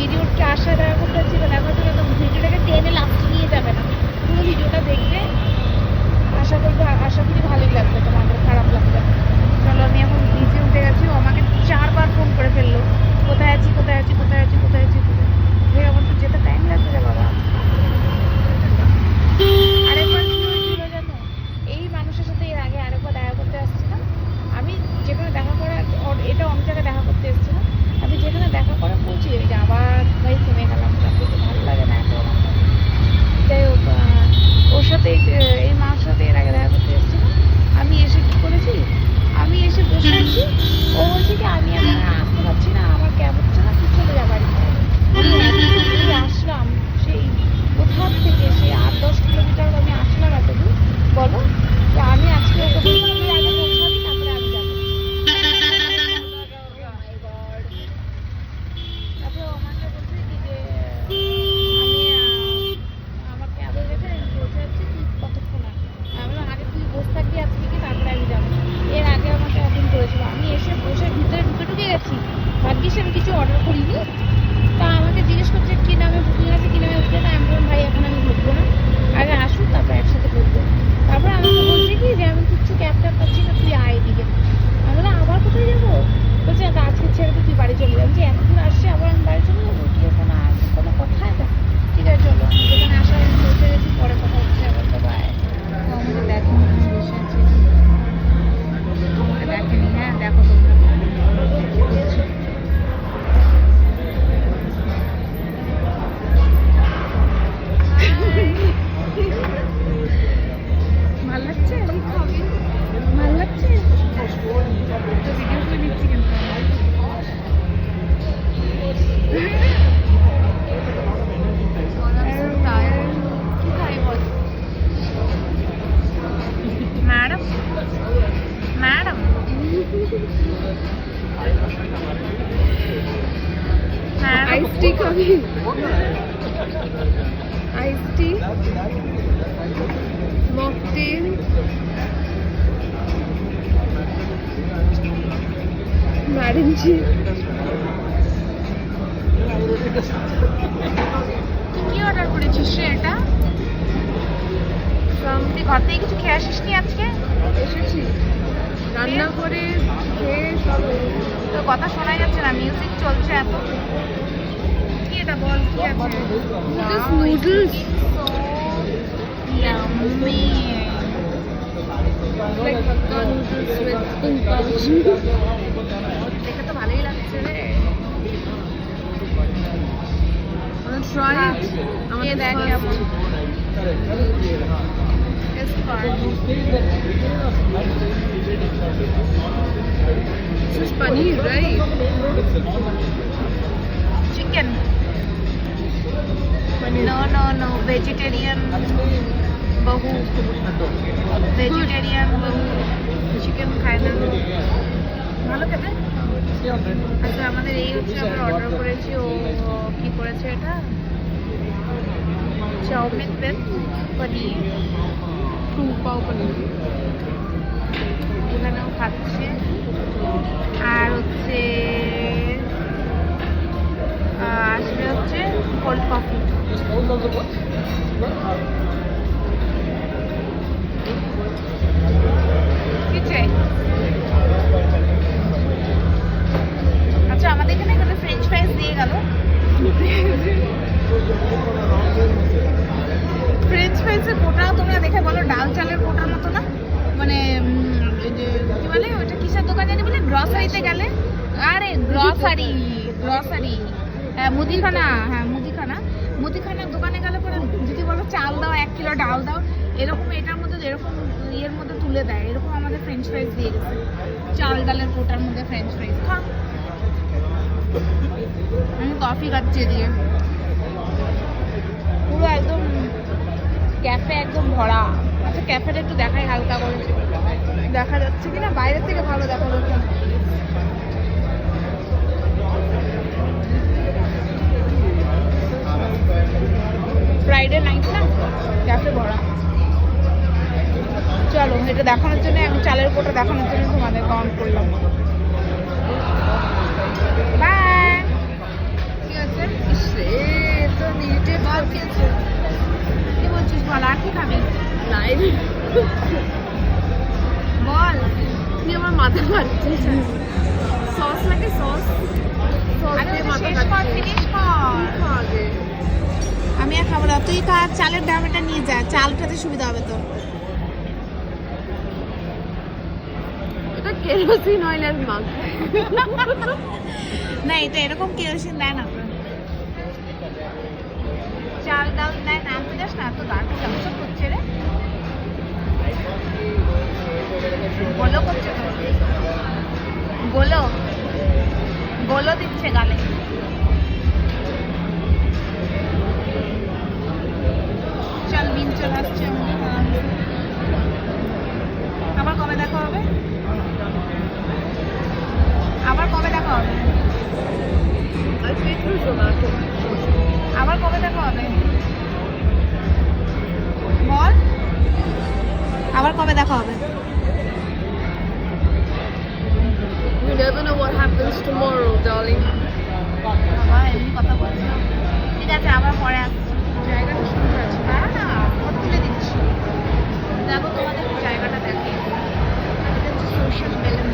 ভিডিওটা আশা দেখা করতে যাচ্ছি বা দেখা করতে তো ভিডিওটাকে টেনে লাস্টে নিয়ে যাবে না, পুরো ভিডিওটা দেখবে। আশা করি ভালোই লাগবে, তোমাদের খারাপ লাগবে না। চলো আমি এখন নিচে উঠে গেছি, ও আমাকে 4বার ফোন করে ফেললো, কোথায় আছি কোথায় আছি কোথায় আছি কোথায় আছি কোথায়। আমার তো যেতে টাইম লাগবে রে বাবা। আরেকবার কি হয়েছিল জানো, এই মানুষের সাথে এর আগে আরেকবার দেখা করতে আসছিলাম আমি, যেখানে দেখা করা, এটা অন্য জায়গায় দেখা করতে এসেছিলাম আমি, যেখানে দেখা করে পৌঁছে যে আবার ভাই থেমে গেলাম, তারপরে ভালো লাগে না এখন। যাই হোক, ওর সাথে এই মার সাথে এর আগে দেখা করতে এসেছিলাম আমি, এসে কি করেছি, আমি এসে বসে আছি, ও বলছে কি আমি এখন আসতে পারছি না, আমার ক্যাব হচ্ছে না, তুই চলে যা বাড়ি। আসলাম সেই কোথার থেকে, সেই 8-10 কিলোমিটার আমি আসলাম এত দূর, বলো যে আমি আজকে ওকে বলছি তুই আগে পৌঁছাবি তারপরে আমি যাবো। তারপরে আমাকে বলছে কি যে আমি আমার ক্যাবে গেছে আমি বসে যাচ্ছি, তুই কতক্ষণ আসবি। আমি বললাম আগে তুই বসে থাকবি আজকে কি, তারপরে আমি যাবো। এর আগে আমাকে এখন করেছিল, আমি এসে বসে ভিতরে ঢুকে গেছি, ভাগ্যিস আমি কিছু অর্ডার করিনি। তা আমাকে জিজ্ঞেস করছে কি নামে বুকিং আছে, কি নামে উঠবে না। আমি বললাম ভাই এখন আমি ঢুকবো না, আগে আসুন তারপর একসাথে ঢুকবো। তারপর আমাকে বলছে কি যে আমি কিচ্ছু ক্যাব ট্যাব পাচ্ছি না, তুই আয় এদিকে। আমি বললাম আবার কোথায় যাবো, বলছে আজকে ছেড়ে তুই বাড়ি চলে যাবি। যে এতদূর আসছে আবার আমি বাড়ি চলে যাবো, তুই কোনো কথা আছে। ঠিক আছে চলো, আমি যেখানে আসা আমি পৌঁছে গেছি, পরে কথা হচ্ছে আবার। তো বাই। তো আমাকে দেখেনি, আমি বসে আছি, আমাকে দেখেনি। হ্যাঁ দেখো তোমরা ভাল লাগছে, ভাল লাগছে তো ভিডিও করে নিচ্ছি কিন্তু কি খাই বল ম্যাডাম, ম্যাডাম আইস টি খাবি, আইস টি, মকটেল, ম্যারেঞ্জি। কি অর্ডার করেছিস রে এটা? তুই ঘর থেকে কিছু খেয়ে আসিস নি আজকে? এসেছি রান্না করে খেয়ে সব। তোর কথা শোনা যাচ্ছে না, মিউজিক চলছে এত। কি এটা বল, কি আছে? Noodles, yummy, like hakka noodles with ping pouch. দেখে তো ভালোই লাগছে রে। ট্রাই ইট, আমাকে দেখ কেমন। It's fun. This is paneer, right? Chicken. Paneer. No. Vegetarian. Bahu. Vegetarian bahu. Chicken খায় না। ভালো খেতে? আচ্ছা আমাদের এই হচ্ছে আমরা অর্ডার করেছি, ও কি করেছে এটা? চাউমিন উইথ পনির, 2 পাও পনির এখানেও খাচ্ছে। আর হচ্ছে আসবে হচ্ছে কোল্ড কফি। কি চাই? আচ্ছা আমাদের এখানে ফ্রেঞ্চ ফ্রাইজ দিয়ে গেল। ফ্রেঞ্চ ফ্রাইজের কোটা তোমরা দেখে বলো ডাল চালের কোটার মতো না? মানে কি বলে ওটা, কিসের দোকান জানি বলে, গ্রসারিতে গেলে, আরে গ্রসারি মুদিখানা, হ্যাঁ মুদিখানার দোকানে গেলে পরে যদি বলো চাল দাও 1 কিলো ডাল দাও, এরকম এটার মধ্যে এরকম ইয়ের মধ্যে তুলে দেয়, এরকম আমাদের ফ্রেঞ্চ ফ্রাইজ দিয়ে গেছে, চাল ডালের কোটার মধ্যে ফ্রেঞ্চ ফ্রাইজ। হ্যাঁ আমি কফি খাচ্ছি দিয়ে, পুরো একদম ক্যাফে একদম ভরা। আচ্ছা ক্যাফেটা একটু দেখাই হালকা করে, দেখা যাচ্ছে কিনা, বাইরের থেকে ভালো দেখা যাচ্ছে। ফ্রাইডে নাইট না, ক্যাফে ভরা। চলো এটা দেখানোর জন্য, আমি চালের কোটা দেখানোর জন্য তোমাদের কাউন্ট করলাম। বাই। কি হচ্ছে? তুই চালের ডাবাটা নিয়ে যা, চালটাতে সুবিধা হবে তো। এটা কেরোসিন অয়েলের মাগ। না এটা এরকম কেরোসিন দেয় না তো। চাল ডাল দেয় না, আনতে যাস না, তো দাঁড়িয়ে ব্যবসা করছে রে। গোলো করছে তো, গোলো গোলো দিচ্ছে গালে। চল বিন চলে আসছে আমাদের। আবার কবে দেখা হবে? আবার কবে দেখা হবে? আবার কবে দেখা হবে বল, আবার কবে দেখা হবে? You never know what happens tomorrow, darling. বাবা এমনি কথা বলছি। ঠিক আছে আবার পরে আসছি। জায়গাটা সুন্দর আছে, না না ফটো তুলে দিচ্ছি। দেখো তোমাদের জায়গাটা দেখে, এটা হচ্ছে সোশ্যাল বেলুন।